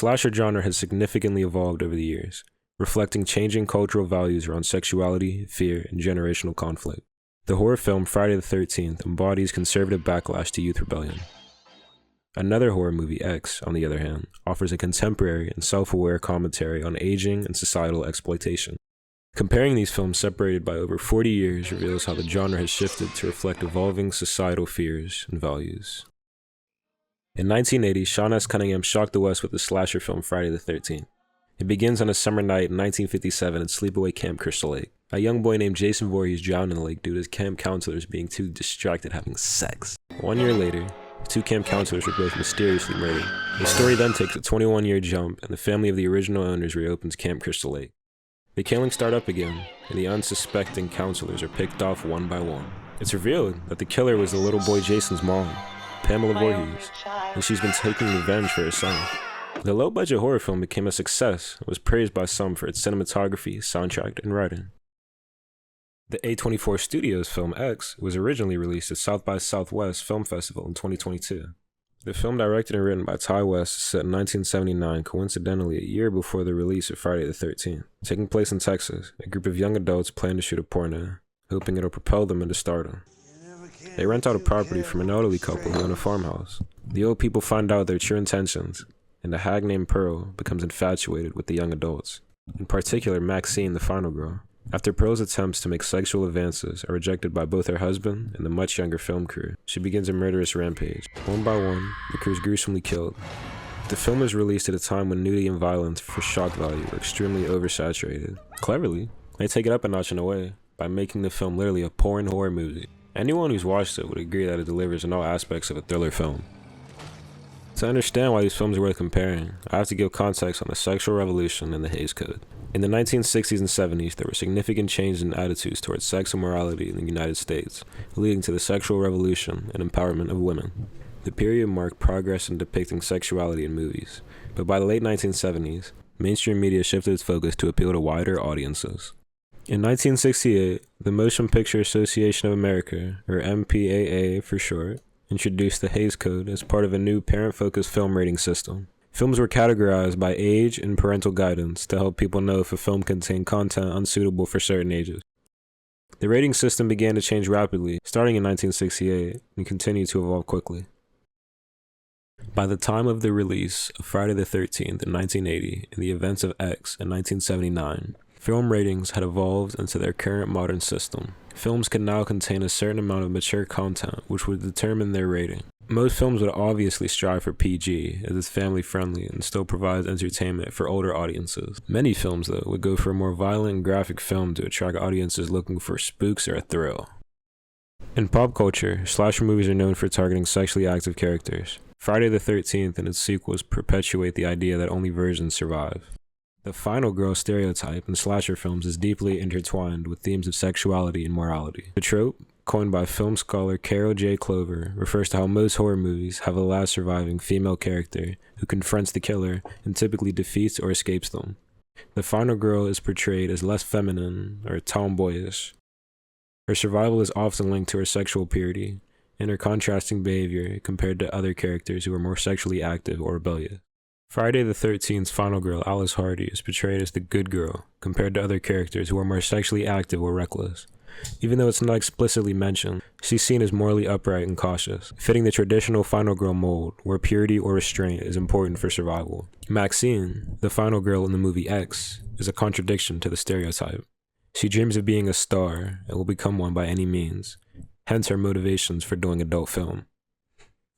slasher genre has significantly evolved over the years, reflecting changing cultural values around sexuality, fear, and generational conflict. The horror film Friday the 13th embodies conservative backlash to youth rebellion. Another horror movie, X, on the other hand, offers a contemporary and self-aware commentary on aging and societal exploitation. Comparing these films separated by over 40 years reveals how the genre has shifted to reflect evolving societal fears and values. In 1980, Sean S. Cunningham shocked the West with the slasher film Friday the 13th. It begins on a summer night in 1957 at sleepaway Camp Crystal Lake. A young boy named Jason Voorhees drowned in the lake due to his camp counselors being too distracted having sex. 1 year later, the two camp counselors were both mysteriously murdered. The story then takes a 21-year jump, and the family of the original owners reopens Camp Crystal Lake. The killings start up again, and the unsuspecting counselors are picked off one by one. It's revealed that the killer was the little boy Jason's mom, Pamela Voorhees, and she's been taking revenge for her son. The low-budget horror film became a success and was praised by some for its cinematography, soundtrack, and writing. The A24 Studios film X was originally released at South by Southwest Film Festival in 2022. The film, directed and written by Ty West, is set in 1979, coincidentally a year before the release of Friday the 13th. Taking place in Texas, a group of young adults plan to shoot a porno, hoping it'll propel them into stardom. They rent out a property from an elderly couple who own a farmhouse. The old people find out their true intentions, and a hag named Pearl becomes infatuated with the young adults, in particular Maxine, the final girl. After Pearl's attempts to make sexual advances are rejected by both her husband and the much younger film crew, she begins a murderous rampage. One by one, the crew is gruesomely killed. The film was released at a time when nudity and violence for shock value were extremely oversaturated. Cleverly, they take it up a notch in a way, by making the film literally a porn horror movie. Anyone who's watched it would agree that it delivers in all aspects of a thriller film. To understand why these films are worth comparing, I have to give context on the sexual revolution and the Hays Code. In the 1960s and 70s, there were significant changes in attitudes towards sex and morality in the United States, leading to the sexual revolution and empowerment of women. The period marked progress in depicting sexuality in movies, but by the late 1970s, mainstream media shifted its focus to appeal to wider audiences. In 1968, the Motion Picture Association of America, or MPAA for short, introduced the Hays Code as part of a new parent-focused film rating system. Films were categorized by age and parental guidance to help people know if a film contained content unsuitable for certain ages. The rating system began to change rapidly, starting in 1968, and continued to evolve quickly. By the time of the release of Friday the 13th in 1980 and the events of X in 1979, film ratings had evolved into their current modern system. Films can now contain a certain amount of mature content, which would determine their rating. Most films would obviously strive for PG, as it's family-friendly and still provides entertainment for older audiences. Many films, though, would go for a more violent and graphic film to attract audiences looking for spooks or a thrill. In pop culture, slasher movies are known for targeting sexually active characters. Friday the 13th and its sequels perpetuate the idea that only virgins survive. The final girl stereotype in slasher films is deeply intertwined with themes of sexuality and morality. The trope, coined by film scholar Carol J. Clover, refers to how most horror movies have a last surviving female character who confronts the killer and typically defeats or escapes them. The final girl is portrayed as less feminine or tomboyish. Her survival is often linked to her sexual purity and her contrasting behavior compared to other characters who are more sexually active or rebellious. Friday the 13th's final girl, Alice Hardy, is portrayed as the good girl, compared to other characters who are more sexually active or reckless. Even though it's not explicitly mentioned, she's seen as morally upright and cautious, fitting the traditional final girl mold, where purity or restraint is important for survival. Maxine, the final girl in the movie X, is a contradiction to the stereotype. She dreams of being a star and will become one by any means, hence her motivations for doing adult film.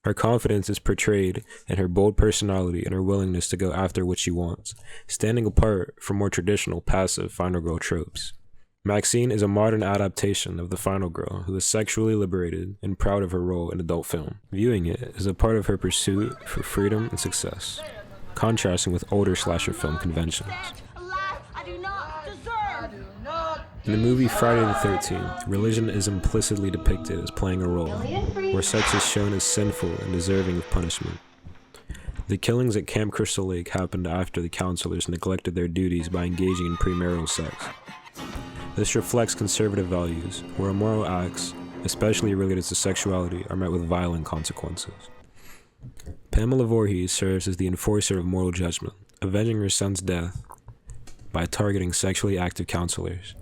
Her confidence is portrayed in her bold personality and her willingness to go after what she wants, standing apart from more traditional passive final girl tropes. Maxine is a modern adaptation of the final girl who is sexually liberated and proud of her role in adult film, viewing it as a part of her pursuit for freedom and success, contrasting with older slasher film conventions. In the movie Friday the 13th, religion is implicitly depicted as playing a role, where sex is shown as sinful and deserving of punishment. The killings at Camp Crystal Lake happened after the counselors neglected their duties by engaging in premarital sex. This reflects conservative values, where immoral acts, especially related to sexuality, are met with violent consequences. Pamela Voorhees serves as the enforcer of moral judgment, avenging her son's death by targeting sexually active counselors.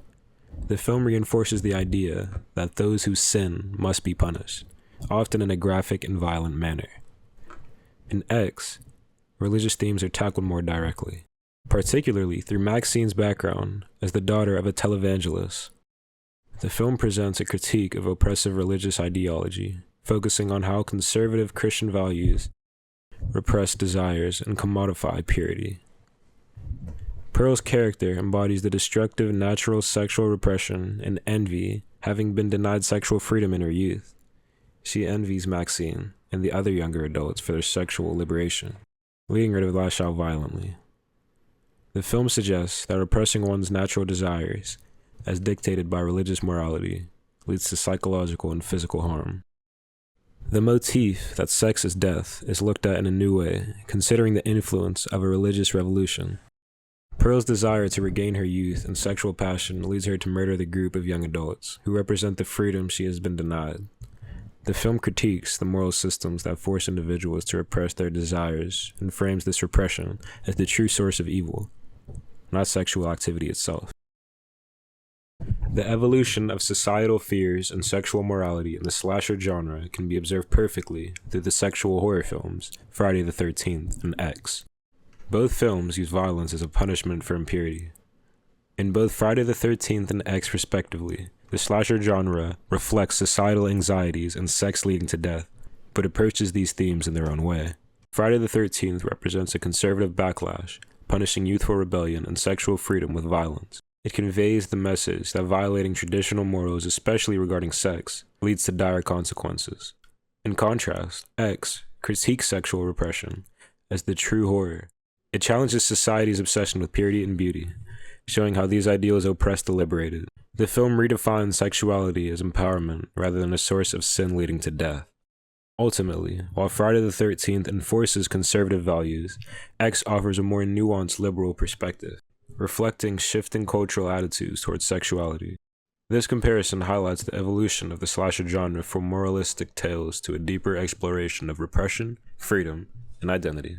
The film reinforces the idea that those who sin must be punished, often in a graphic and violent manner. In X, religious themes are tackled more directly, particularly through Maxine's background as the daughter of a televangelist. The film presents a critique of oppressive religious ideology, focusing on how conservative Christian values repress desires and commodify purity. Pearl's character embodies the destructive natural sexual repression and envy, having been denied sexual freedom in her youth. She envies Maxine and the other younger adults for their sexual liberation, leading her to lash out violently. The film suggests that repressing one's natural desires, as dictated by religious morality, leads to psychological and physical harm. The motif that sex is death is looked at in a new way, considering the influence of a religious revolution. Pearl's desire to regain her youth and sexual passion leads her to murder the group of young adults who represent the freedom she has been denied. The film critiques the moral systems that force individuals to repress their desires and frames this repression as the true source of evil, not sexual activity itself. The evolution of societal fears and sexual morality in the slasher genre can be observed perfectly through the sexual horror films Friday the 13th and X. Both films use violence as a punishment for impurity. In both Friday the 13th and X respectively, the slasher genre reflects societal anxieties and sex leading to death, but approaches these themes in their own way. Friday the 13th represents a conservative backlash, punishing youthful rebellion and sexual freedom with violence. It conveys the message that violating traditional morals, especially regarding sex, leads to dire consequences. In contrast, X critiques sexual repression as the true horror. It challenges society's obsession with purity and beauty, showing how these ideals oppress the liberated. The film redefines sexuality as empowerment rather than a source of sin leading to death. Ultimately, while Friday the 13th enforces conservative values, X offers a more nuanced liberal perspective, reflecting shifting cultural attitudes towards sexuality. This comparison highlights the evolution of the slasher genre from moralistic tales to a deeper exploration of repression, freedom, and identity.